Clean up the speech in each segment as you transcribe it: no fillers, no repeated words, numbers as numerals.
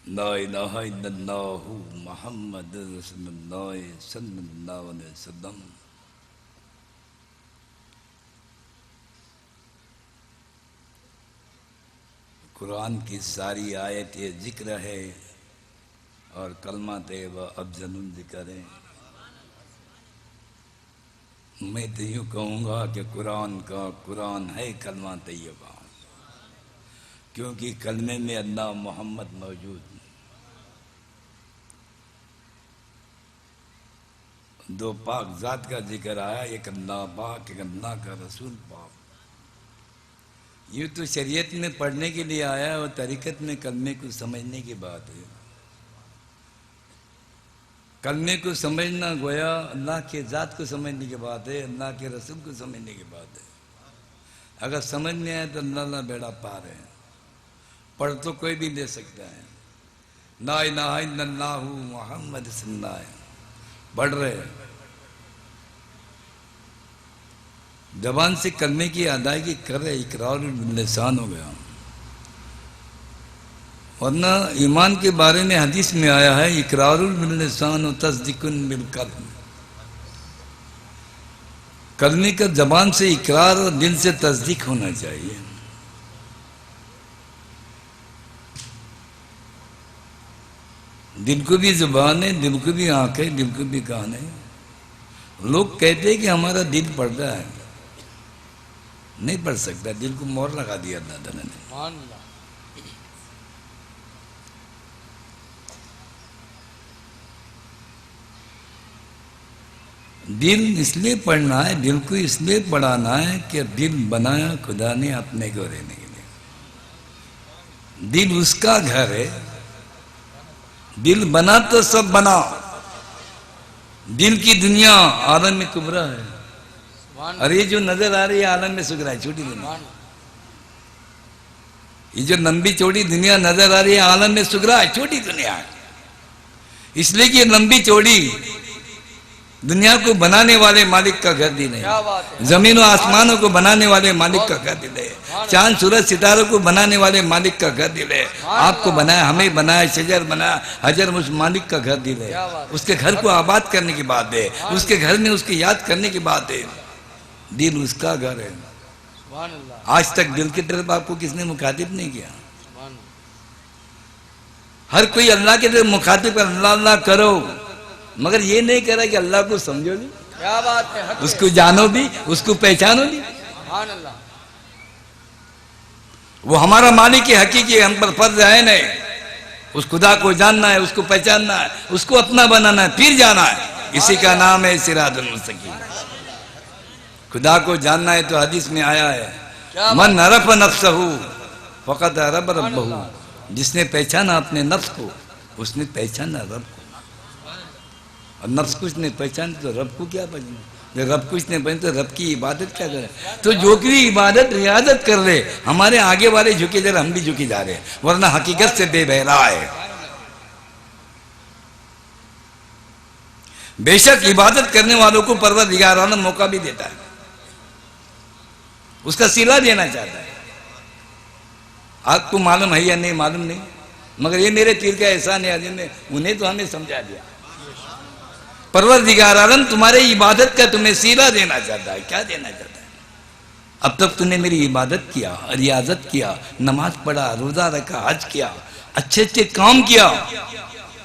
ला इलाहा इल्लल्लाहु मुहम्मद रसूलुल्लाह सल्लल्लाहु अलैहि वसल्लम। कुरान की सारी आयतें जिक्र है और कलमा तैयबा अफजलुल जिक्र है। मैं तो यूँ कहूँगा कि कुरान है कलमा तैयबा, क्योंकि कलमे में अल्लाह मोहम्मद मौजूद। दो पाक ज़ात का जिक्र आया, एक अल्लाह पाक, एक अल्लाह का रसूल पाक। यूँ तो शरीयत में पढ़ने के लिए आया और तरीक़त में कलमे को समझने की बात है। कलमे को समझना गोया अल्लाह के ज़ात को समझने की बात है, अल्लाह के रसूल को समझने की बात है। अगर समझ में आए तो अल्लाह बेड़ा पार है। पढ़ तो कोई भी ले सकता है। ला इलाहा इल्लल्लाहु मुहम्मद रसूलुल्लाह पढ़ रहे, जबान से कलमे की अदायगी कर रहे, इकरार लिसान हो गया। वरना ईमान के बारे में हदीस में आया है, इकरारुल बिल्लिसान व तस्दीकुन बिल कल्ब। कलमे का जबान से इकरार और दिल से तस्दीक होना चाहिए। दिल को भी जुबान है, दिल को भी आंखें, दिल को भी कान है। लोग कहते हैं कि हमारा दिल पढ़ता है, नहीं पढ़ सकता। दिल को मोहर लगा दिया अल्लाह ताला ने। दिल इसलिए पढ़ना है, दिल को इसलिए पढ़ाना है कि दिल बनाया खुदा ने अपने को रहने के लिए। दिल उसका घर है। दिल बना तो सब बना। दिल की दुनिया आलम में कुबरा है, और ये जो नजर आ रही है आलम में सुगरा है, छोटी दुनिया। ये जो लंबी चौड़ी दुनिया नजर आ रही है आलम में सुगरा है, छोटी दुनिया है। इसलिए कि लंबी चौड़ी दुनिया को बनाने वाले मालिक का घर दिल है। जमीन और आसमानों को बनाने वाले मालिक का घर दिल है। चांद सूरज सितारों को बनाने वाले मालिक का घर दिल है। आपको बनाया, हमें बनाया, शजर बनाया, हजर उस मालिक का घर दिल है। उसके घर को आबाद करने की बात है, उसके घर में उसकी याद करने की बात है। दिल उसका घर है। आज तक दिल की तरफ आपको किसने मुखातिब नहीं किया? हर कोई अल्लाह की तरफ मुखातिब अल्लाह अल्लाह करो, मगर ये नहीं करा कि अल्लाह को समझो भी, क्या बात है, उसको जानो भी, उसको पहचानो भी। वो हमारा मालिक है हकीकी, हम पर फर्ज है नहीं। उस खुदा को जानना है, उसको पहचानना है, उसको अपना बनाना है, फिर जाना है। इसी का नाम है सिरातुल मुस्तकीम। खुदा को जानना है तो हदीस में आया है, मन अरफ नफ्सहू फक़द अरफ रब्बहू। जिसने पहचाना अपने नफ्स को, उसने पहचाना रब को। और नफ्स कुछ नहीं पहचान तो रब को क्या पहचाना? जब रब कुछ नहीं पहचान तो रब की इबादत क्या करे? तो जो की इबादत रियादत कर ले, हमारे आगे वाले झुके जा रहे, हम भी झुके जा रहे हैं, वरना हकीकत से बेबहरा है। बेशक इबादत करने वालों को परवरदिगार आलम मौका भी देता है, उसका सिला देना चाहता है। आपको मालूम है या नहीं मालूम नहीं, मगर ये मेरे पीर का एहसान है अजीम ने, उन्हें तो हमें समझा दिया। परवरदिगार आलम तुम्हारे इबादत का तुम्हें सिला देना चाहता है। क्या देना चाहता है? अब तक तूने मेरी इबादत किया, रियाजत किया, नमाज पढ़ा, रोजा रखा, हज किया, अच्छे अच्छे काम किया,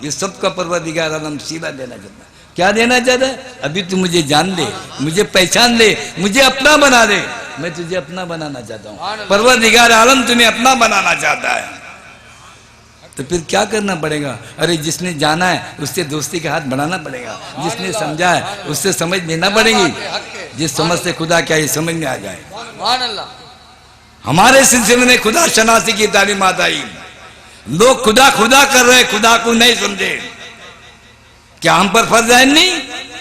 ये सब का परवरदिगार आलम सिला देना चाहता है। क्या देना चाहता है? अभी तू मुझे जान ले, मुझे पहचान ले, मुझे अपना बना ले। मैं तुझे अपना बनाना चाहता हूँ। परवरदिगार आलम तुम्हें अपना बनाना चाहता है। तो फिर क्या करना पड़ेगा? अरे जिसने जाना है उससे दोस्ती का हाथ बढ़ाना पड़ेगा, जिसने समझा है उससे समझ लेना पड़ेगी। जिस समझ से खुदा क्या ये समझ में आ जाए। हमारे सिलसिले में खुदा शनासी की तालीमात आई। लोग खुदा खुदा कर रहे, खुदा को नहीं समझे। क्या हम पर फर्ज है? नहीं,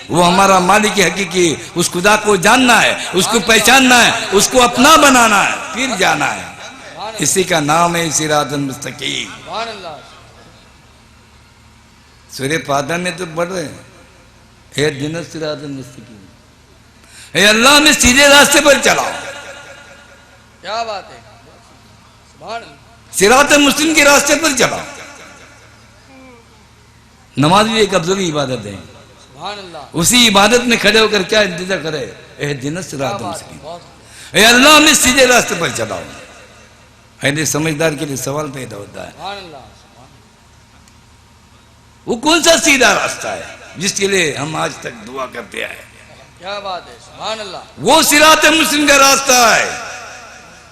वो हमारा मालिक हकीकी, उस खुदा को जानना है, उसको पहचानना है, उसको अपना बनाना है, फिर जाना है। इसी का नाम है सिरातुल मुस्तकीम। सूरह फातिहा में तो पढ़ रहे हैं, इहदिना सिरातुल मुस्तकीम, हे अल्लाह में सीधे रास्ते पर चलाओ। क्या बात है, सिरातुल मुस्तकीम के रास्ते पर चलाओ। नमाज भी एक अफजल इबादत है। उसी इबादत में खड़े होकर क्या इंतजार करे, एहदिना सिरातल मुस्तकीम, ए अल्लाह हमें सीधे रास्ते पर चलाओ। ऐसे समझदार के लिए सवाल पैदा होता है, वो कौन सा सीधा रास्ता है जिसके लिए हम आज तक दुआ करते आए? क्या बात है, सुभान अल्लाह। वो सिरात मुस्लिम का रास्ता है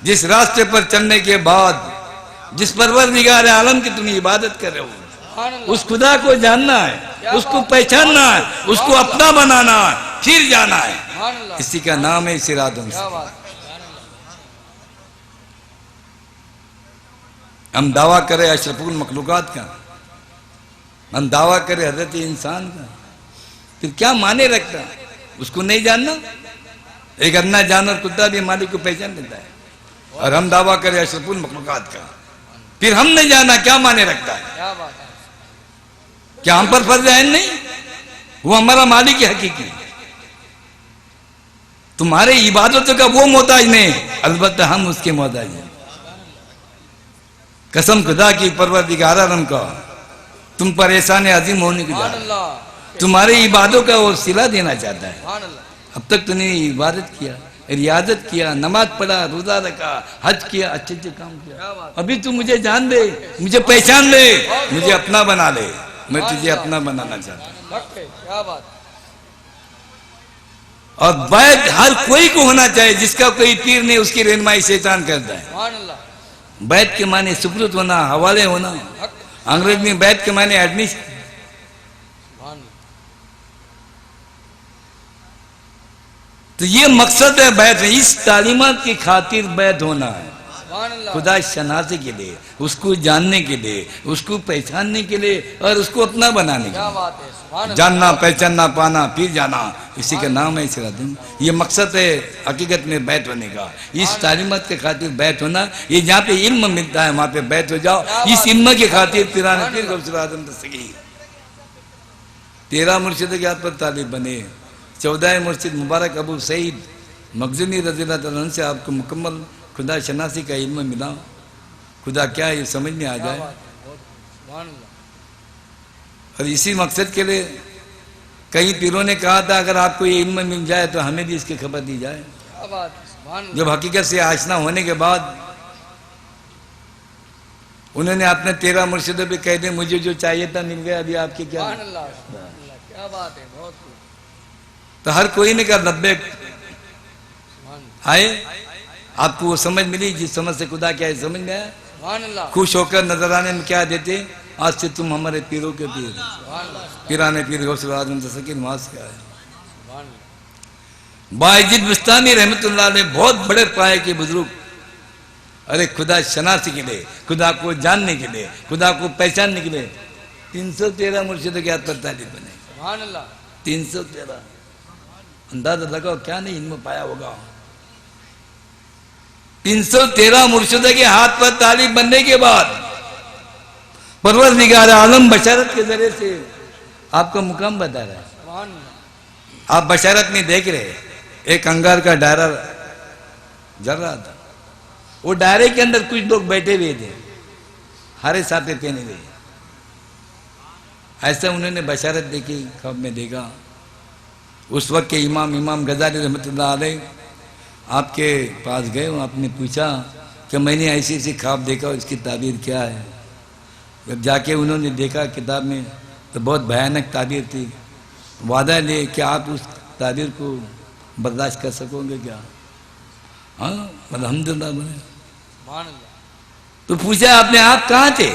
जिस रास्ते पर चलने के बाद जिस परवरदिगार आलम की तुम इबादत कर रहे हो, उस खुदा को जानना है, उसको पहचानना है, उसको अपना बनाना है, फिर जाना है। इसी का नाम है सिरात मुस्तकीम। हम दावा करें अशरफुल मखलूकात का, हम दावा करें हजरत इंसान का, फिर क्या माने रखता? उसको नहीं जानना? एक अन्ना जानवर कुत्ता भी मालिक को पहचान लेता है, और हम दावा करें अशरफुल मखलूकात का, फिर हम नहीं जाना, क्या माने रखता है? क्या बात है? क्या हम पर फर्ज है? नहीं, वो हमारा मालिक है हकीकी। तुम्हारे इबादतों का वो मोहताज नहीं, अलबत्ता हम उसके मोहताज हैं। कसम खुदा की परवरदिगार आलम का, तुम पर एहसान अजीम होने की तुम्हारे इबादतों का वो सिला देना चाहता है। अब तक तूने इबादत किया, रियाजत किया, नमाज पढ़ा, रोजा रखा, हज किया, अच्छे अच्छे काम किया, अभी तू मुझे जान दे, मुझे पहचान ले, मुझे अपना बना ले। मैं तुझे अपना बनाना चाहता हूँ। क्या बात। और बैत हर कोई को होना चाहिए, जिसका कोई पीर नहीं उसकी रहनुमाई शैतान करता है। बैत के माने सुपुर्द होना, हवाले होना, अंग्रेज में बैत के माने एडमिशन। तो ये मकसद है बैत, इस तालीमात की खातिर बैत होना है, खुदा शनासी के लिए, उसको जानने के लिए, उसको पहचानने के लिए, और उसको अपना बनाने के लिए। जानना, पहचानना, पाना, फिर जाना, इसी का नाम है सिरात। ये मकसद है हकीकत में बैत होने का, इस तालीमत के खातिर बैत होना। ये जहाँ पे इल्म मिलता है वहाँ पे बैत हो जाओ, इस इल्म के खातिर पिराने पीर गौस आजम दस्तगीर 13 मुर्शिद के हाथ पर तालिब बने। 14 मुर्शिद मुबारक अबू सईद मखज़ूमी रज़ियल्लाहु ताला अन्हु से आपको मुकम्मल खुदा शनासी का इल्म मिला। खुदा क्या है ये समझ में आ जाए, और इसी मकसद के लिए कई पीरों ने कहा था अगर आपको ये इल्म मिल जाए तो हमें भी इसकी खबर दी जाए। जब हकीकत से आशना होने के बाद उन्होंने अपने 13 मुर्शिदों पे कह दे मुझे जो चाहिए था मिल गया, अभी आपकी क्या बात है। बहुत तो हर कोई ने कहा लब्बैक आए, आपको वो समझ मिली जिस समझ से खुदा क्या है समझ में आया। खुश होकर नजराने में क्या देते, आज से तुम हमारे पीरों के पीर, पिराने पीर गौस आजम दस्तगीर वहां से आया। बायजीद बिस्तामी रहमतुल्लाह अलैह बहुत बड़े पाए के बुजुर्ग, अरे खुदा शनासी के लिए, खुदा को जानने के लिए, खुदा को पहचानने के लिए 313 मुर्शिदों के हाथ पर तालिब बने। 313, अंदाजा लगाओ क्या नहीं इनमें पाया होगा। 313 मुर्शिदों के हाथ पर तालिब बनने के बाद परवरदिगार आलम बशारत के जरिए से आपका मुकाम बता रहा है। आप बशारत में देख रहे एक अंगार का डायरा जल रहा था, वो डायरे के अंदर कुछ लोग बैठे हुए थे, हरे साफे पहने हुए। ऐसा उन्होंने बशारत देखी, ख्वाब में देखा। उस वक्त के इमाम गजाली रहमतुल्लाह अलैह आपके पास गए, आपने पूछा कि मैंने ऐसी ऐसी ख्वाब देखा, इसकी ताबीर क्या है। जब जाके उन्होंने देखा किताब में तो बहुत भयानक ताबीर थी। वादा ले कि आप उस ताबीर को बर्दाश्त कर सकोगे क्या? हाँ अल्हम्दुलिल्लाह बोले। तो पूछा आपने आप कहाँ थे?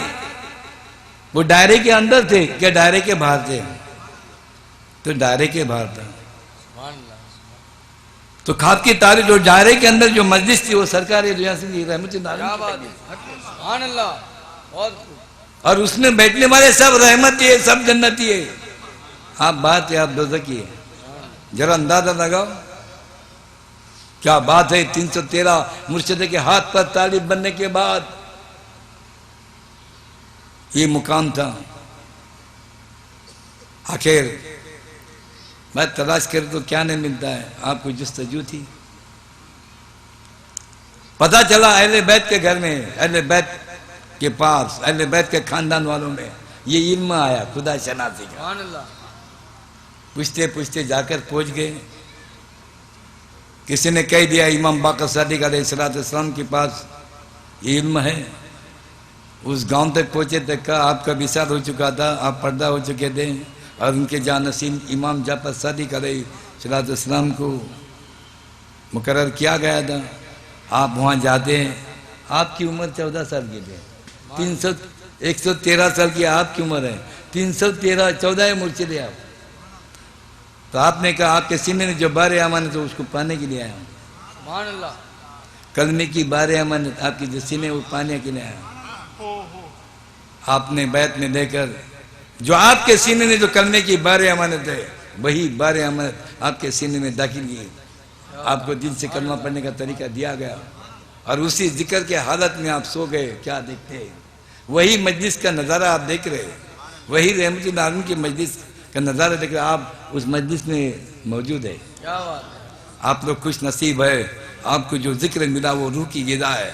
वो डायरे के अंदर थे क्या डायरे के बाहर थे? तो डायरे के बाहर था। तो ख्वाब की तारीफ जो डायरे के अंदर जो मजलिस थी वो सरकार रहमतुल्लाह, और उसमें बैठने वाले सब रहमती है, सब जन्नती है। आप बात है, आप दोज़खी है। जरा अंदाजा लगाओ क्या बात है। 313 मुर्शिद के हाथ पर तालिब बनने के बाद ये मुकाम था। आखिर मैं तलाश कर तो क्या नहीं मिलता है, आपको जस्तजू थी। पता चला अहले बैत के घर में, अहले बैत के पास, अहले बैत के खानदान वालों में ये इल्म आया खुदा शनासी का। सुभान अल्लाह। पूछते पूछते जाकर पहुंच गए। किसी ने कह दिया इमाम बाकर सादिक अलैहिस्सलाम के पास ये इल्म है। उस गांव तक पहुंचे तक का आपका विसार हो चुका था, आप पर्दा हो चुके थे और उनके जानसीन इमाम जाफर सादिक अलैहिस्सलाम को मुकर्रर किया गया था। आप वहाँ जाते हैं, आपकी उम्र 14 साल की थी, 113 साल की आपकी उम्र है, 314 मुर्शिद है आप। तो आपने कहा आपके सीने में जो बारे अमानत है उसको पाने के लिए आया हूँ। सुभान अल्लाह। कलमे की बारे अमानत आपकी जो सीने वो पाने के लिए आया हूँ। आपने बैत में देकर जो आपके सीने में जो कलमे की बारे अमानत है वही बारे अमानत आपके सीने में दाखिल की। आपको दिल से कलमा पढ़ने का तरीका दिया गया और उसी जिक्र के हालत में आप सो गए। क्या देखते हैं? वही मजलिस का नज़ारा आप देख रहे, वही रहमतुल आलमीन की मजलिस का नज़ारा देख रहे। आप उस मजलिस में मौजूद है। क्या बात है। आप लोग खुश नसीब है, आपको जो जिक्र मिला वो रूह की गिदा है।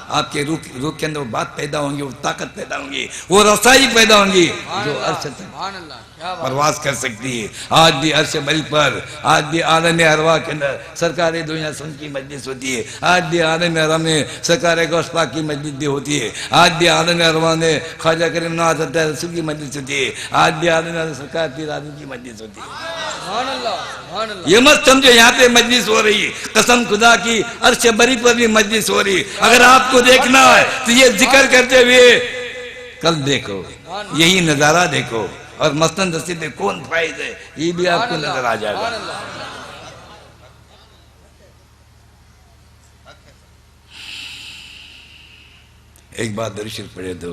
आपके रूह के अंदर वो बात पैदा होंगी, वो ताकत पैदा होंगी, वो रसाई पैदा होंगी जो अर्श तक सुभान अल्लाह। क्या बात। परवाज कर सकती है। आज भी अर्श बरी पर, आज भी आलम अरवा के अंदर सरकार दुनिया सुन की मजलिस होती है। आज भी आलम अरवा में सरकार गौस पाक की मजलिस भी होती है। आज भी आलम अरवा में ख्वाजा करीम नवाज़ रसूल की मजलिस होती है। आज भी आलम अरवा सरकार पीर आज़म की मजलिस होती है। सुभान अल्लाह। सुभान अल्लाह। ये मत समझो यहाँ पे मजलिस हो रही है, कसम खुदा की अर्श बरी पर भी मजलिस हो रही है। अगर आपको देखना है तो ये जिक्र करते हुए कल देखो, यही नजारा देखो और मसलन रसीद में कौन फायद है ये भी आपको नजर आ जाएगा। सुभान अल्लाह। एक बात दर्शन पढ़े तो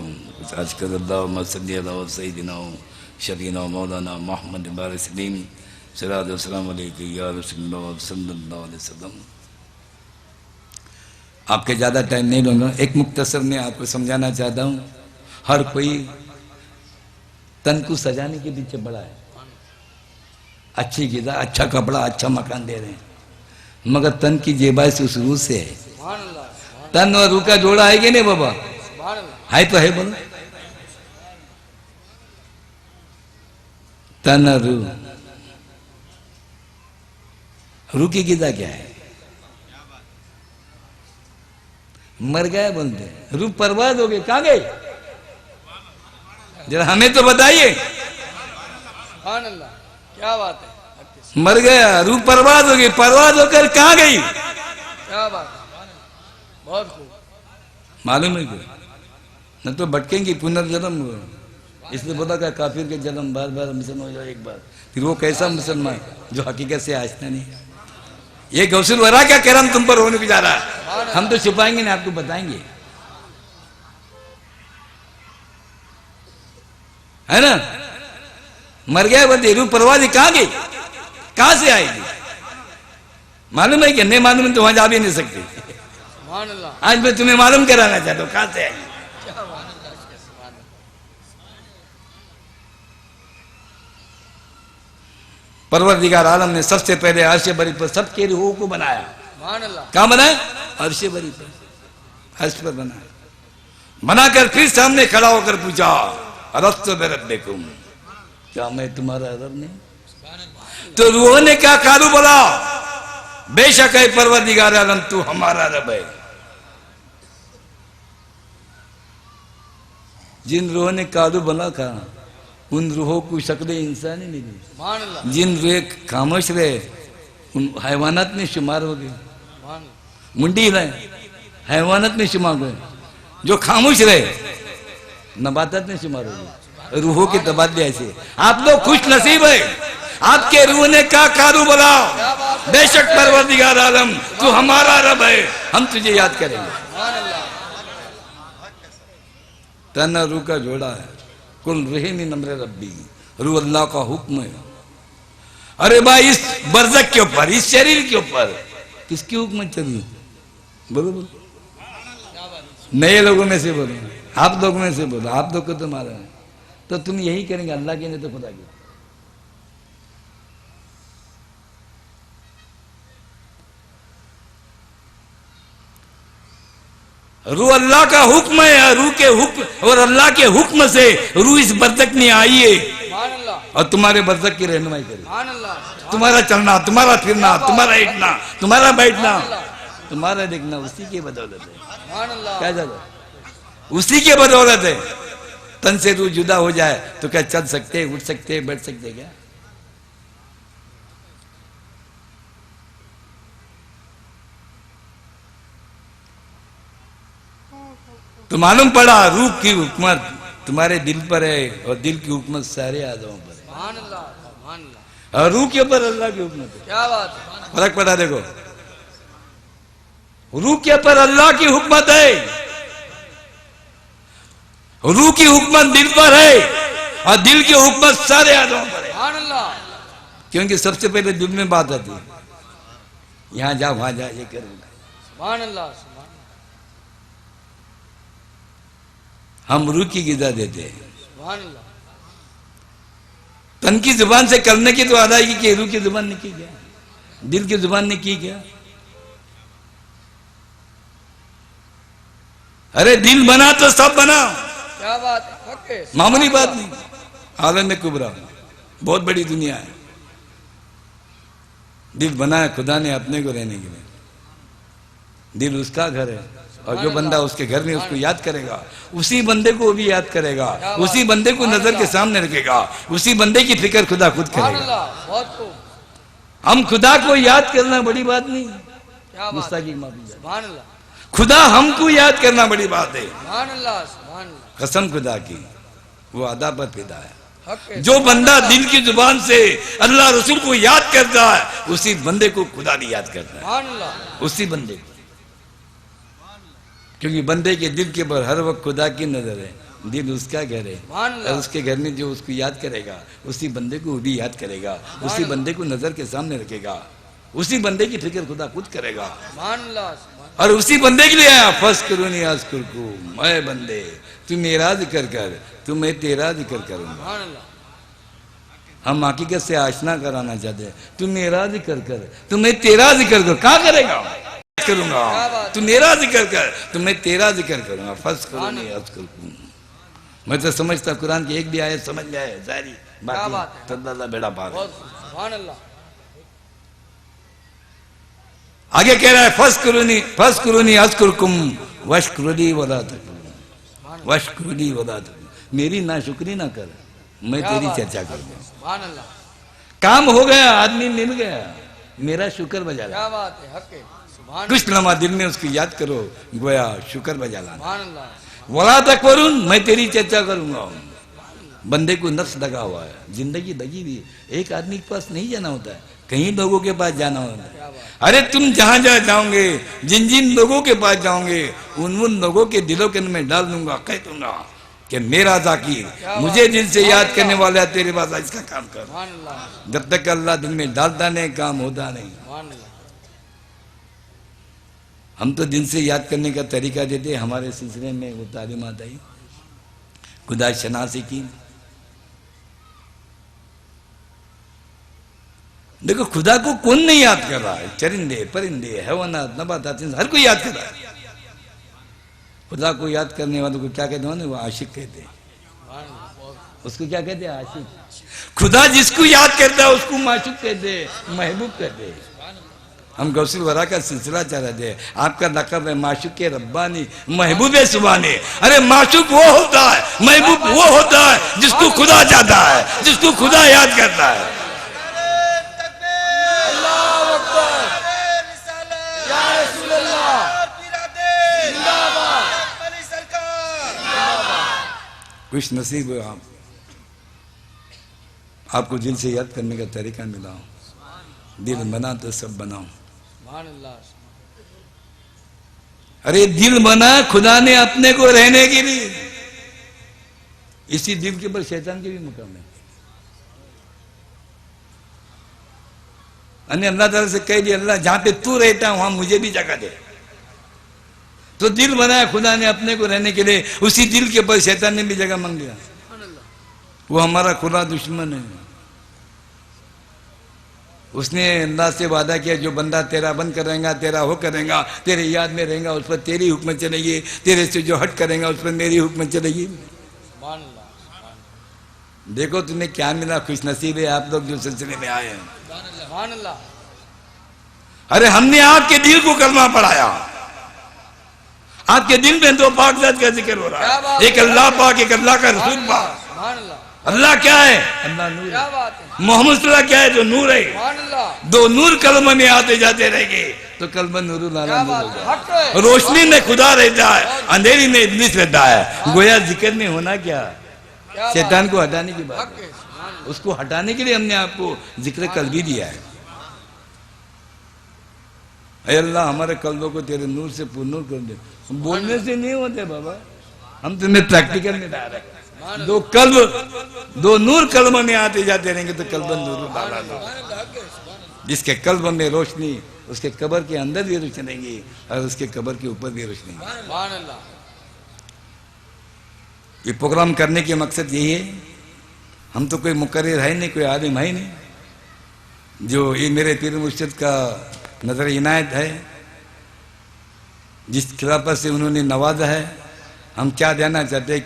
आज कर अल्लाह सैयदना शफीना मौलाना मोहम्मद बारसलीम सलाम या रसूलुल्लाह सल्लल्लाहु अलैहि वसल्लम। आपके ज़्यादा टाइम नहीं लूँगा, एक मुख्तसर में आपको समझाना चाहता हूँ। हर कोई तन को सजाने के पीछे बड़ा है, अच्छी गिज़ा, अच्छा कपड़ा, अच्छा मकान दे रहे हैं, मगर तन की जेबाई से उस रूह से है। सुभान अल्लाह। तन और रूह का जोड़ा है कि नहीं बाबा? सुभान अल्लाह। है तो है, बोलो। तन और रूह की गिज़ा क्या है? मर गए बोलते हैं, रूह बर्बाद हो गई, कहाँ गई? जरा हमें तो बताइए। सुभान अल्लाह। क्या बात है। मर गया, रूह बर्बाद हो गई, बर्बाद होकर कहाँ गई? क्या बात है। बहुत खूब। मालूम है क्यों? न तो भटकेंगी, पुनर्जन्म हो। इसलिए बोला का काफिर के जन्म बार बार मुसलमान हो जाओ एक बार, फिर वो कैसा मुसलमान जो हकीकत से आस्था नहीं। ये गौसुल वरा क्या करम तुम पर होने को जा रहा है, हम तो छुपाएंगे नहीं, आपको बताएंगे, है ना? मर गया बंदे, रूह परवाज़ कहाँ गई, कहाँ से आएगी? मालूम है कि नहीं मालूम है तो वहां जा भी नहीं सकते। सुभान अल्लाह। आज मैं तुम्हें मालूम कराना चाहता हूँ कहाँ से आएगी। क्या बात है। सुभान अल्लाह। परवरदिगार आलम ने सबसे पहले अर्श बरी पर सबके रूहों को बनाया। सुभान अल्लाह। कहाँ बनाया? अर्श बरी पर, अर्श पर बनाया। बनाकर फिर सामने खड़ा होकर पूछा अलस्तु बिरब्बिकुम, क्या मैं तुम्हारा रब नहीं? तो रूहों ने क्या कालू बोला? बेशक है परवरदिगार आलम तू हमारा रब है। जिन रूहों ने कालू बोला था उन रूहों को शक्ल इंसानी नहीं दी। सुभान अल्लाह। जिन रूह खामोश रहे उन हैवानात में शुमार हो गए। सुभान अल्लाह। मुंडी रहे हैवानात में शुमार हो गए, जो खामोश रहे नबातात में शुमार हो गए। रूहों के तबादले ऐसे। आप लोग खुश नसीब है, आपके रूह ने क्या कारू बोला? बेशक परवरदिगार आलम तू हमारा रब है, हम तुझे याद करेंगे। सुभान अल्लाह। तन और रूह का जोड़ा है। कुल रहीम नम्र रब्बी, रूह अल्लाह का हुक्म है। अरे भाई इस बरज़ख के ऊपर, इस शरीर के ऊपर किसकी हुक्म चली? बोलो बोलो, नए लोगों में से बोलो, आप लोगों में से बोलो। आप लोग को तो मारा है तो तुम यही करेंगे, अल्लाह की नहीं तो खुदा की। रूह अल्लाह का हुक्म है, रूह के हुक्म और अल्लाह के हुक्म से रूह इस बरज़ख में आई है सुभान अल्लाह, और तुम्हारे बरज़ख की रहनुमाई करे। सुभान अल्लाह, तुम्हारा चलना, तुम्हारा फिरना, तुम्हारा हिटना, तुम्हारा बैठना, तुम्हारा देखना उसी के बदौलत है। सुभान अल्लाह, क्या ज्यादा उसी के बदौलत है। तन से रूह जुदा हो जाए तो क्या चल सकते, उठ सकते, बैठ सकते क्या? तो मालूम पड़ा रूह की हुकूमत तुम्हारे दिल पर है और दिल की हुकूमत सारे आज़ाओं पर है, सुभान अल्लाह, सुभान अल्लाह, और रूह के ऊपर अल्लाह की हुकूमत है। क्या बात है, फर्क पड़ा देखो, रूह के ऊपर अल्लाह की हुकूमत है, रूह की हुकूमत दिल पर है और दिल की हुकूमत सारे आज़ाओं पर है। सुभान अल्लाह, क्योंकि सबसे पहले दिल में बात आती है, यहां जा वहां जा, ये करूंगा। सुभान अल्लाह, सुभान अल्लाह, हम रूह की गिज़ा देते हैं, सुभान अल्लाह, तन की जुबान से करने की तो अदायगी की, रूह की जुबान ने की क्या? दिल की जुबान ने की क्या? अरे दिल बना तो सब बना, क्या बात है, हक है, मामूली बात नहीं। आलम कुबरा बहुत बड़ी दुनिया है। दिल बनाया खुदा ने अपने को रहने के लिए, दिल उसका घर है और जो बंदा उसके घर में उसको याद करेगा, उसी बंदे को भी याद करेगा, उसी बंदे को नजर के सामने रखेगा, उसी बंदे की फिक्र खुदा खुद सुभान करेगा। अल्लाह, बहुत खूब, हम खुदा को याद करना बड़ी बात नहीं, क्या बात, गुस्ताखी माफी, सुभान अल्लाह, खुदा हमको याद करना बड़ी बात है। सुभान अल्लाह, सुभान अल्लाह, कसम खुदा की, वो अदा पर फिदा है। हक है, जो बंदा दिल की जुबान से अल्लाह रसूल को याद करता है, उसी बंदे को खुदा भी याद करता है, सुभान अल्लाह, उसी बंदे को। क्योंकि बंदे के दिल के ऊपर हर वक्त खुदा की नजर है, दिल उसका घर है, सुभान और अल्लाह, उसके घर में जो उसको याद करेगा, उसी बंदे को भी याद करेगा, उसी बंदे को नजर के सामने रखेगा, उसी बंदे की फिक्र खुदा खुद करेगा। सुभान अल्लाह, सुभान, और उसी बंदे के लिए आया, फस करूनी आज को मैं बंदे तू मेरा जिक्र कर, तू मैं तेरा जिक्र करूंगा। सुभान अल्लाह, हम हकीकत से आशना कराना चाहते हैं, तू मेरा जिक्र कर, तू मैं तेरा जिक्र कर, कहाँ करेगा? करूंगा, तू मेरा जिक्र कर, तो मैं तेरा जिक्र करूंगा। फस करूनी आज को मैं तो समझता कुरान की एक भी आयत समझ जाए सारी बाकी बात है? तो अल्लाह बेड़ा पार है। बहुत खूब, सुभान अल्लाह, आगे कह रहा है फस करूनी अज़कुरकुम वशकुरुनी वला तकफुरून, वशकुरुनी वला तकफुरून, मेरी नाशुक्री ना कर, मैं तेरी चर्चा करूंगा। सुभान अल्लाह, काम हो गया, आदमी मिल गया, मेरा शुक्र बजा ला। क्या बात है, हक है, सुभान कुछ लम्हा दिल में उसको याद करो, गोया शुक्र बजा लाना। सुभान अल्लाह, वला तकफुरून, मैं तेरी चर्चा करूंगा। बंदे को नफ्स लगा हुआ है, जिंदगी लगी हुई, एक आदमी के पास नहीं जाना होता है, कहीं लोगों के पास जाना होता है। अरे तुम जहां जहां जाओगे, जिन जिन लोगों के पास जाओगे, उन लोगों के दिलों के अंदर मैं डाल दूंगा, कह दूंगा कि मेरा जाकिर, मुझे दिल से याद करने वाला है, तेरे पास इसका काम कर। सुभान अल्लाह, जब तक अल्लाह दिल में डालता नहीं, काम होता नहीं। सुभान अल्लाह, हम तो दिल से याद करने का तरीका देते, हमारे सिलसिले में वो तालीमात आई, खुदा शनासी की। देखो खुदा को कौन नहीं याद कर रहा है? चरिंदे, परिंदे, हैवानात, नबातात, हर कोई याद कर रहा है। खुदा को याद करने वालों को क्या कहते हैं? वो आशिक कहते हैं। सुभान अल्लाह, बहुत उसको क्या कहते हैं? आशिक। खुदा जिसको याद करता है उसको माशूक कहते हैं, महबूब कहते हैं। हम गौसुल वरा का सिलसिला चल रहे थे, आपका लक़ब है माशूक के रब्बानी, महबूब सुबानी। अरे माशूक वो होता है, महबूब वो होता है जिसको खुदा चाहता है, जिसको खुदा याद करता है। अल्लाहु अकबर, या रसूल अल्लाह, जिंदाबाद, खुश नसीब हो आप, आपको दिल से याद करने का तरीका मिला। दिल बना तो सब बनाओ। सुभान अल्लाह, अरे दिल बना खुदा ने अपने को रहने के लिए, इसी दिल के ऊपर शैतान के भी मुकाम है। अन्य अल्लाह ताला से कह दिया, अल्लाह जहां पे तू रहता है वहां मुझे भी जगह दे। तो दिल बनाया खुदा ने अपने को रहने के लिए, उसी दिल के ऊपर शैतान ने भी जगह मांग लिया। सुभान अल्लाह, वो हमारा खुला दुश्मन है। उसने अल्लाह से वादा किया जो बंदा तेरा बंद करेगा तेरा हो करेगा, तेरे याद में रहेगा उस पर तेरी हुक्म चलेगी, तेरे से जो हट करेगा उस पर मेरी हुक्म चलेगी। सुभान अल्लाह, सुभान अल्लाह, देखो तुम्हें क्या मिला, खुश नसीब है आप लोग जो सिलसिले में आए हैं। सुभान अल्लाह, अरे हमने आपके दिल को कलमा पढ़ाया, आपके दिल में दो पाक ज़ात का जिक्र हो रहा है, एक अल्लाह पाक एक अल्लाह का रसूल पाक। सुभान अल्लाह, अल्लाह क्या है? अल्लाह नूर क्या है। बात है, मोहम्मद सल्लल्लाहु क्या है? जो नूर है। सुभान अल्लाह, दो नूर कलम में आते जाते रहेंगे तो कलमा नूरुल क्या आलम बात हो है, जाएगा। हक है, रोशनी में खुदा रहता है, अंधेरी में इब्लिस रहता है। गोया जिक्र में होना क्या, क्या बात शैतान को हटाने की है, बात हक है। है, सुभान अल्लाह, उसको हटाने के लिए हमने आपको जिक्र कल्बी दिया है। ऐ अल्लाह हमारे कल्बों को तेरे नूर से पुरनूर कर दे। बोलने से नहीं होते बाबा, हम तुम्हें प्रैक्टिकल में ला रहे हैं। दो नूर कल्ब में आते जाते रहेंगे तो कल्ब नूर डाला दो। जिसके कल्ब में रोशनी उसके कब्र के अंदर भी रोशनी रहेंगी और उसके कब्र के ऊपर भी रोशनी। सुभान अल्लाह, ये प्रोग्राम करने के मकसद यही है। हम तो कोई मुकर्रिर है नहीं, कोई आलिम है नहीं, जो ये मेरे पीर मुर्शिद का नजर इनायत है, जिस खिलाफत से उन्होंने नवाजा है। हम क्या देना चाहते हैं,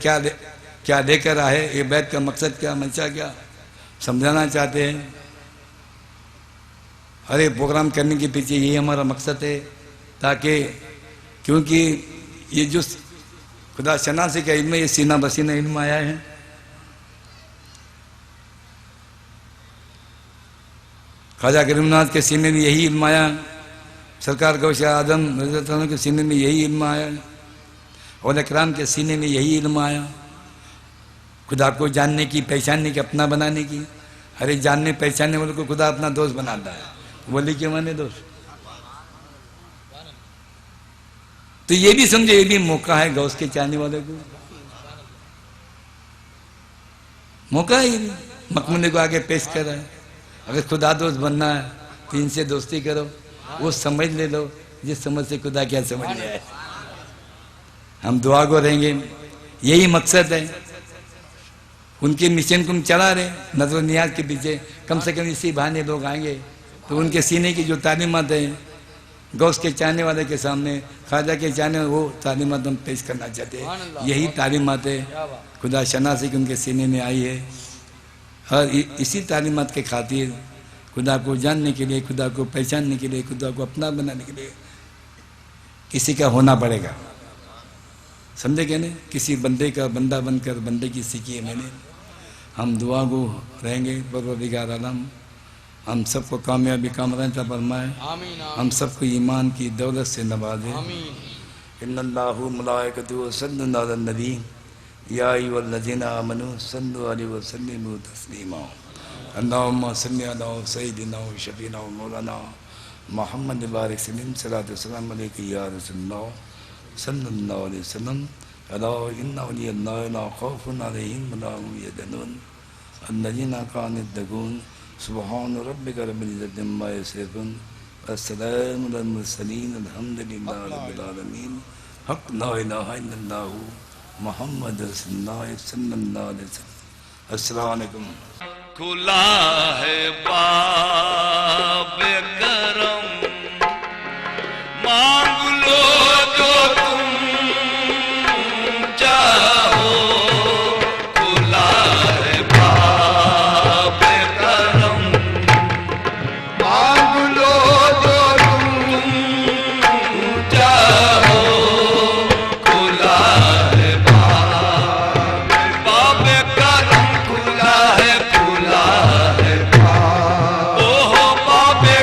क्या देकर आए, ये बैत का मकसद क्या, मंशा क्या, समझाना चाहते हैं। हर एक प्रोग्राम करने के पीछे यही हमारा मकसद है, ताकि क्योंकि ये जो खुदा शनासी का इल्म, ये सीना बसीना इल्म आया है। ख्वाजा करीमनाथ के सीने में यही इल्म आया, सरकार गौशा आदम रज़ी अल्लाह अन्हु के सीने में यही इल्म आया, और इकराम के सीने में यही इल्म आया। खुदा को जानने की, पहचानने की, अपना बनाने की। अरे जानने पहचानने वाले को खुदा अपना दोस्त बनाता है, वली के माने दोस्त। तो ये भी समझे, ये भी मौका है गौस के चाहने वाले को, मौका है ये भी। मकमुने को आगे पेश कर रहा है, अगर खुदा दोस्त बनना है तो इनसे दोस्ती करो, वो समझ ले लो जिस समझ से खुदा क्या समझ लिया है। हम दुआ को रहेंगे, यही मकसद है। उनके मिशन को हम चला रहे नजर नियाज के पीछे, कम से कम इसी बहाने लोग आएंगे तो उनके सीने की जो तालीमात है गौस के चाहने वाले के सामने, ख्वाजा के चाहने वो तालीमात हम पेश करना चाहते हैं। यही तालीमात है खुदा शनासी की उनके सीने में आई है, और इसी तालीमात के खातिर खुदा को जानने के लिए, खुदा को पहचानने के लिए, खुदा को अपना बनाने के लिए किसी का होना पड़ेगा। समझे क्या नहीं, किसी बंदे का बंदा बनकर बंदे की सीखी है मैंने। हम दुआ को रहेंगे, परवरदिगार आलम हम सबको कामयाबी कामरान अता फरमाए, आमीन, हम सबको ईमान की दौलत से नवाजे। आमीन, इन्नल्लाहु मलाइकतुहु यसल्लूना अलन नबी या अय्युहल्लज़ीना आमनू सल्लु अलैहि व सल्लिमू तस्लीमा। अल्लाहुम्मा सल्लि अला सय्यिदिना व शफीना व मौलाना मुहम्मद बारिक सल्लम सल्लल्लाहु अलैहि या रसूलल्लाह सल्लल्लाहु अलैहि वसल्लम। अला इन्ना औलियल्लाहि ला खौफुन अलैहिम व ला हुम यहज़नून अल्लज़ीना कानू यत्तक़ून। सुब्हान रब्बिका रब्बिल इज़्ज़ति अम्मा यसिफून वस्सलामु अलल मुरसलीन अल्हम्दुलिल्लाहि रब्बिल आलमीन। हक़ ला इलाहा इल्लल्लाहु मुहम्मद रसूलुल्लाह सल्लल्लाहु अलैहि वसल्लम। अस्सलामु अलैकुम। खुला है बाब करम, मांग लो जो तुम चाहो। खुला है बाब करम, मांग लो जो तुम चाहो। खुला है बाब करम, खुला है, खुला है बाब, ओहो बाबे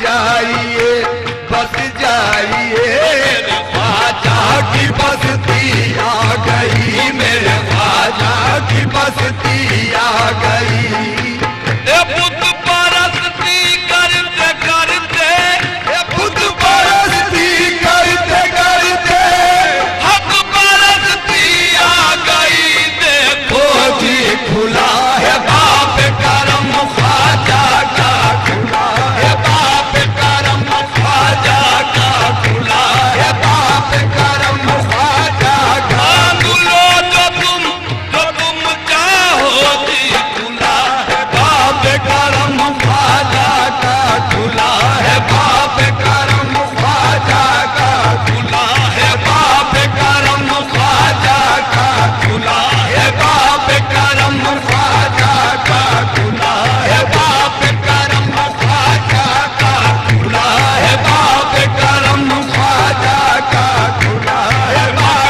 जाइए बस जाइए, ख्वाजा की बस्ती आ गई, मेरे ख्वाजा की बस्ती आ गई। बुत परस्ती करते करते, बुत परस्ती करते करते हक परस्ती आ गई। देखो जी खुला है बाप करम ख्वाजा का, खुला है बाप करम ख्वाजा का, खुला है बाप करम ख्वाजा का। मांग लो जो तुम चाहो जी, खुला है बाप करम ख्वाजा का, खुला है बाप करम ख्वाजा का, खुला है बाप करम ख्वाजा का, खुला है बाप करम ख्वाजा का, खुला है बाप करम ख्वाजा का, खुला है बाप करम ख्वाजा का, खुला है बाप।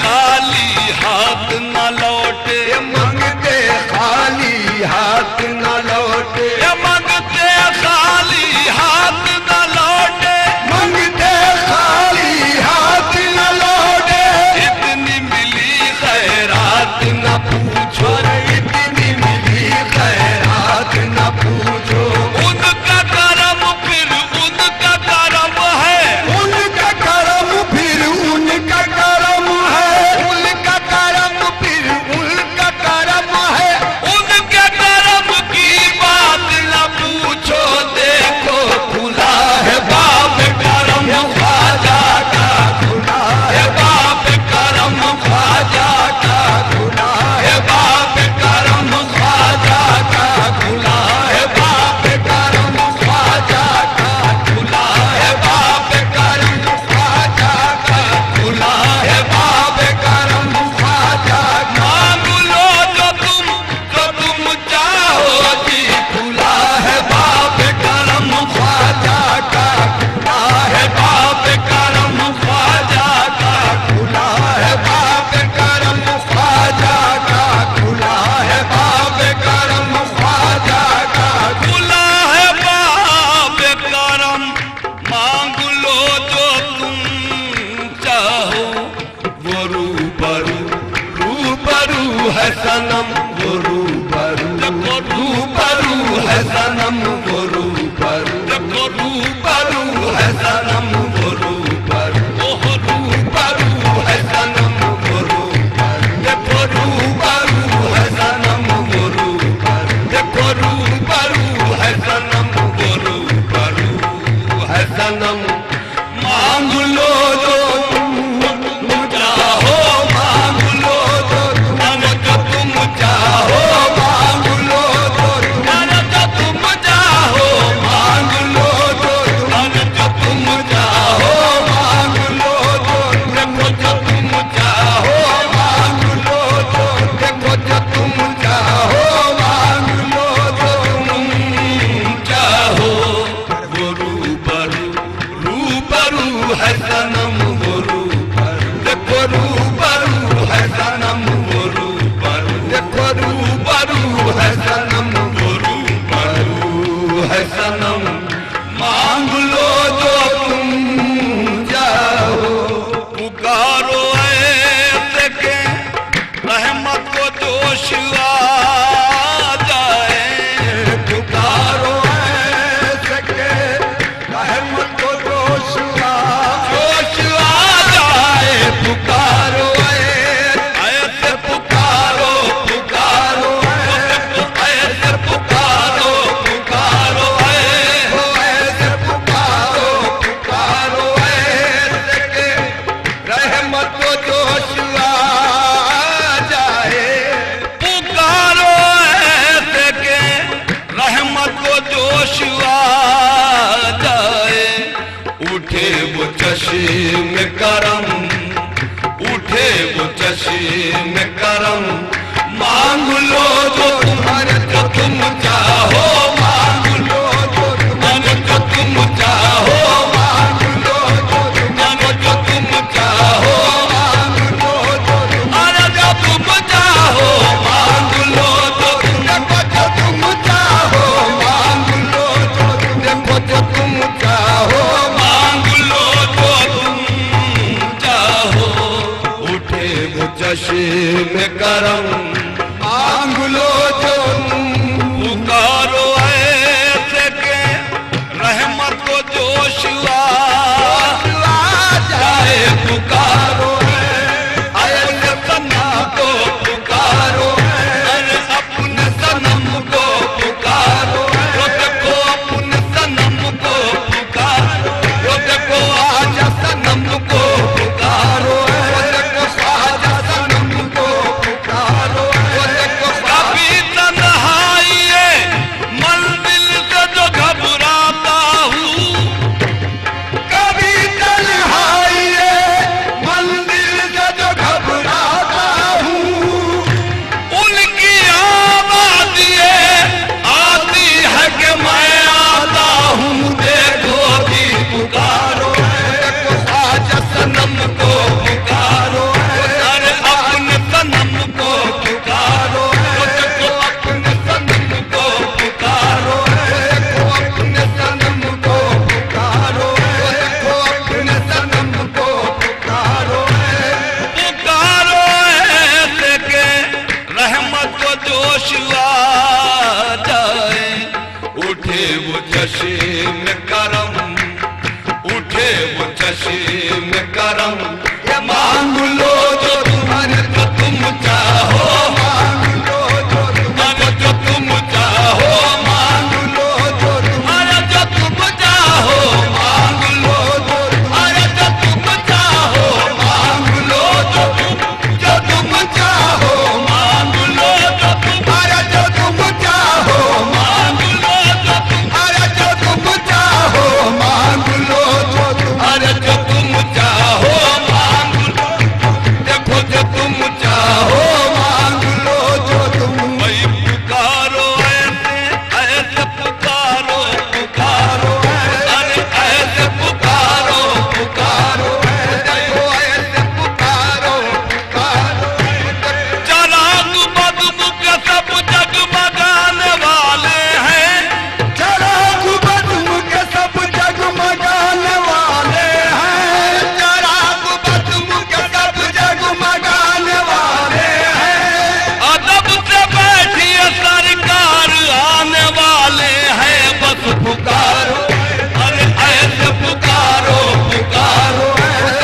खाली हाथ न लौटे, मंगते खाली हाथ न लौटे, मंगते खाली हाथ न लौटे। मंगते खाली हाथ न लौटे। इतनी मिली खैरात न पूछो, इतनी मिली खैरात न पूछो। उनका करम फिर उनका करम है, उनका करम फिर उनका करम है, उनका करम फिर उनका करम है। उनके करम की बात न पूछो। देखो खुला है बाप करम ख्वाजा का, खुला है बाप करम ख्वाजा का, खुला है बाप करम ख्वाजा का, खुला है बाप करम ख्वाजा का, खुला है बाप करम ख्वाजा का, खुला है बाप करम ख्वाजा का। मांग लो जो तुम चाहो जी, खुला है बाप करम ख्वाजा का, खुला है बाप करम ख्वाजा का, खुला है बाप करम ख्वाजा का, खुला है बाप करम ख्वाजा का। खुला है बाब करम। मांग लो जो तुम चाहो, वो रूबरू रूबरू है सनम, वो रूबरू है सनम, वो रूबरू रूबरू है सनम, वो रूबरू रूबरू है सनम, वो रूबरू देखो रूबरू है सनम, वो रूबरू देखो रूबरू है सनम, वो रूबरू है सनम। मांग लो जो तुम चाहो, मांग लो जो तुम चाहो, मांग लो जो तुम चाहो, मांग लो जो तुम चाहो, मांग लो जो देखो जो तुम चाहो, मांग लो जो देखो जो तुम चाहो, मांग लो जो तुम चाहो। वो रूबरू रूबरू है सनम, वो रूबरू देखो रूबरू है सनम, वो रूबरू देखो रूबरू है सनम, वो रूबरू है सनम। मांग लो जो तुम चाहो। पुकारो ऐसे के रहमत को जोश आ जाए। पुकारो ऐसे के रहमत को जोश आ जाए। पुकारो ऐसे पुकारो, पुकारो ऐसे पुकारो, पुकारो ऐसे पुकारो, पुकारो ऐसे के रहमत को जोश आ जाए। पुकारो ऐसे के रहमत को जोश आ जाए। उठे वो चश्म करम, उठे वो चश्म करम। मांग लो जो तुम्हारे जो तुम चाहो, मांग लो जो तुम्हारे जो तुम चाहो, मांग लो जो तुम्हारे जो तुम चाहो, मांग लो जो तुम्हारे जो तुम चाहो, मांग लो जो तुम चाहो, मांग लो जो देखो जो तुम में करम, मांग लो जो पुकारो ऐसे के रहमत को जोश आ जाए। पुकारो ऐसे सनम को पुकारो, अरे अपने सनम को पुकारो, वो देखो अपने सनम को पुकारो, वो देखो आजा सनम को पुकारो, वो देखो आजा सनम को पुकारो, वो देखो कभी तन्हाई मंजिल से जो घबराता हूँ, कभी तन्हाई मंजिल से जो घबराता हूँ, उनकी आवाज ये आती है कि मैं आता हूँ। देखो भी पुकारो, देखो आजा सनम को पुकारो, अरे अपने सनम को पुकारो, देखो अपने सनम को पुकारो, देखो अपने सनम को पुकारो, देखो अपने सनम को पुकारो। पुकारो ऐसे के रहमत को जोश आ जाए। उठे वो चश्म करम, उठे वो चश्म करम, ये मांग लो जो तुम्हारे जो तुम चाहो, मांग लो जो तुम्हारे जो तुम चाहो, मांग लो जो तुम्हारे जो तुम चाहो, मांग लो जो तुम्हारे जो तुम चाहो, मांग लो जो तुम चाहो, मांग लो जो तुम्हारे जो तुम चाहो, मांग लो जो तुम्हारे जो तुम चाहो, मांग लो जो तुम्हारे जो तुम चाहो, मांग लो, देखो जो तुम चाहो, मांग लो जो तुम। भाई पुकारो ऐसे ऐसे पुकारो, पुकारो अरे ऐसे पुकारो, पुकारो देखो ऐसे पुकारो, पुकारो। चराग बदमुख सब जगमगाने वाले हैं, चराग बदमुख सब जगमगाने वाले हैं, चराग बदमुख सब जगमगाने वाले हैं। अदब से बैठिए सरकार आने वाले हैं, बस पुकारो, अरे ऐसे पुकारो, पुकारो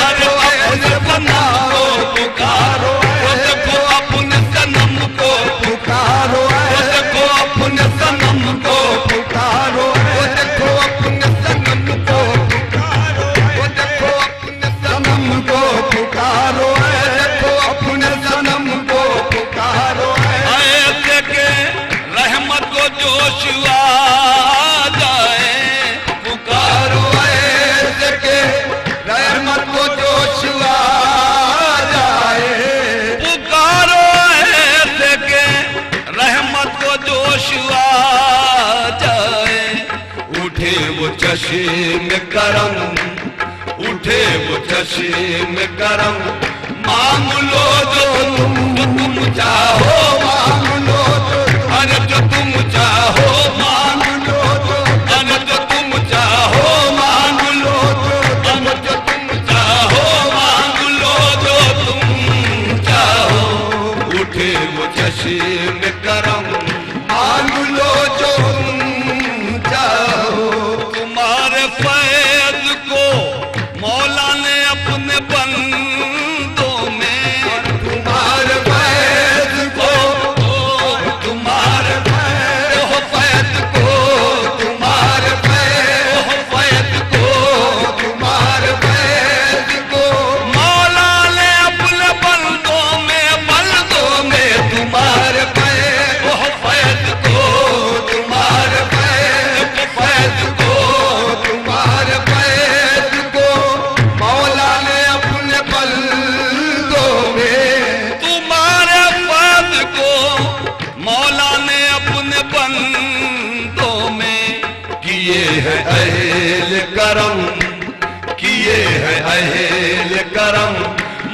अरे ऐसे सनम को पुकारो, वो देखो अपने सनम को पुकारो, वो देखो अपने सनम को पुकारो, वो देखो अपने सनम को पुकारो, वो देखो अपने सनम को पुकारो, देखो अपने सनम को पुकारो। ऐसे के रहमत को जोश आ जाए। पुकारो ऐसे के रहमत को जोश आ जाए। पुकारो ऐसे के रहमत को जोश आ जाए। उठे वो चश्म करम, उठे वो चश्म करम, मांग लो जो तुम चाहो, मांग लो जो अरे जो तुम चाहो, मांग लो जो अरे जो तुम चाहो, मांग लो जो अरे जो तुम चाहो, मांग लो जो तुम चाहो। उठे वो चश्म करम, मांग लो जो तुम चाहो। तुम्हारे फैज को मौला ने अपने बंदों में, तुम्हारे फैज को, तुम्हारे फैज को, तुम्हारे फैज को, तुम्हारे फैज को मौला ने अपने बंदों में, बंदों में तुम्हारे फैज को, तुम्हारे फैज को, तुम्हारे फैज को मौला ने अपने बंदों में, तुम्हारे फैज को मौला ने अपने बंदों में किए है अहल करम, किए है अहल करम।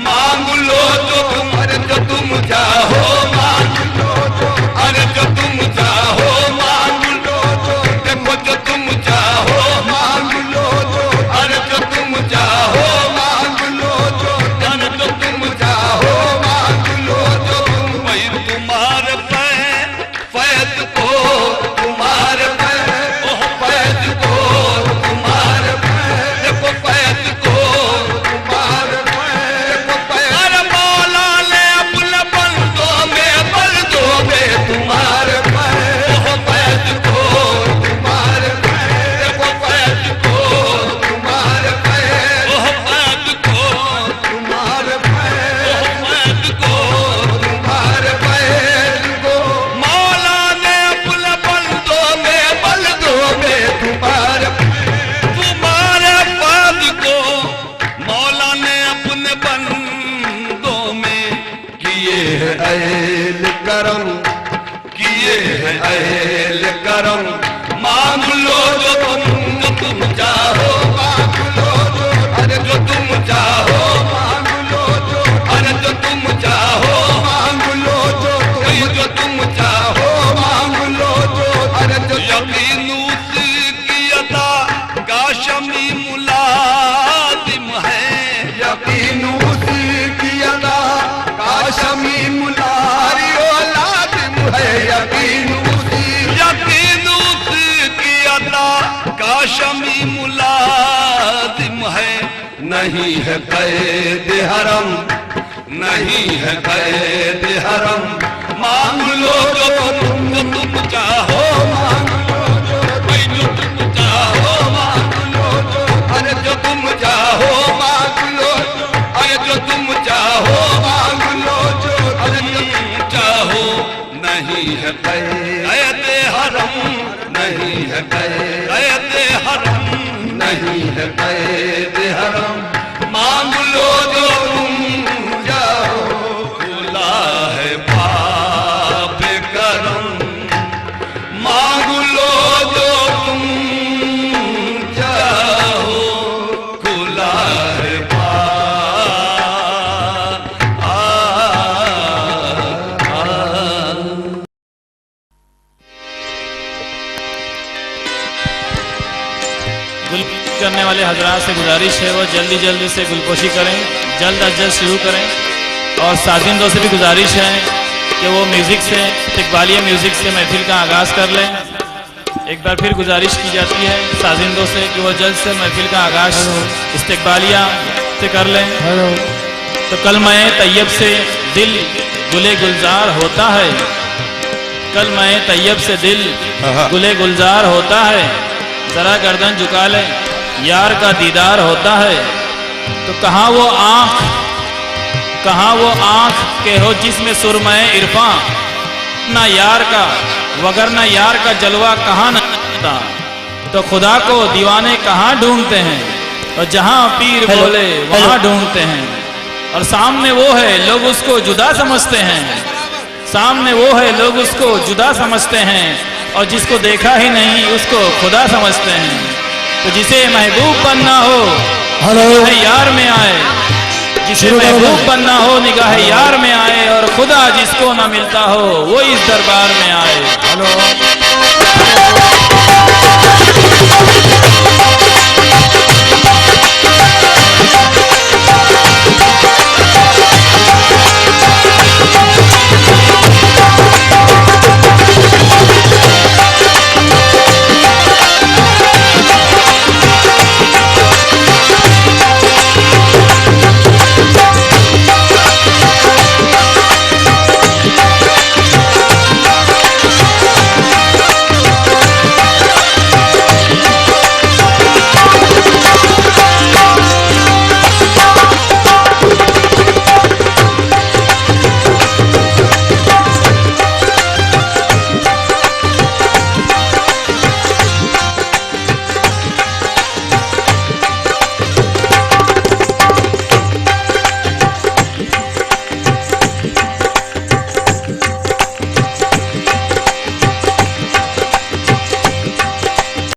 मांग लो जो तुम्हारे जो तुम चाहो, मांग लो जो अरे जो तुम चाहो, मांग लो जो देखो जो तुम चाहो, मांग लो जो अरे जो तुम चाहो, मांग लो जो अरे जो तुम चाहो, मांग लो अहल करम, मांग लो जो तुम चाहो, मांग लो जो, अरे जो तुम चाहो, मांग लो जो, अरे जो तुम चाहो, मांग लो जो तुम चाहो, मांग लो जो, अरे जो यकीन उसकी अता का शमी मुलाजिम है, यकीन उसकी अता का शमी मुलाजिम है, यकीन उसकी अता का शमी मुलाजिम है। नहीं है कैद हरम, नहीं है कैद हरम, मांग लो जो तुम चाहो, मांग लो जो तुम चाहो, मांग लो जो, अरे जो तुम चाहो, मांग लो, अरे जो तुम चाहो, मांग लो जो, अरे जो तुम चाहो। नहीं है कैद हरम, नहीं है कैद हरम, नहीं है कैद हरम, मांग लो जो तुम चाहो, खुला है बाब करम, मांग लो जो तुम चाहो, खुला है गुल करने वाले हजरात से गुजारिश है वो जल्दी जल्दी से गुलपोशी करें, जल्द अज जल्द शुरू करें। और साजिंदों से भी गुजारिश है कि वो म्यूज़िक से, इस्तकबालिया म्यूज़िक से महफिल का आगाज़ कर लें। एक बार फिर गुजारिश की जाती है साजिंदों से कि वो जल्द से महफिल का आगाज़ इस्तकबालिया से कर लें। तो कलमाए तैयब से दिल गुले गुलजार होता है, कलमाए तैयब से दिल गुले गुलजार होता है, जरा गर्दन झुका ले यार का दीदार होता है। तो कहाँ वो आँख के हो जिसमें सुरमए इरफां, ना यार का वगर ना यार का जलवा कहाँ न होता। तो खुदा को दीवाने कहाँ ढूंढते हैं, और जहाँ पीर बोले वहाँ ढूंढते हैं। और सामने वो है लोग उसको जुदा समझते हैं, सामने वो है लोग उसको जुदा समझते हैं, और जिसको देखा ही नहीं उसको खुदा समझते हैं। तो जिसे महबूब बनना हो निगाह यार में आए, जिसे महबूब बनना हो निगाह यार में आए, और खुदा जिसको ना मिलता हो वो इस दरबार में आए।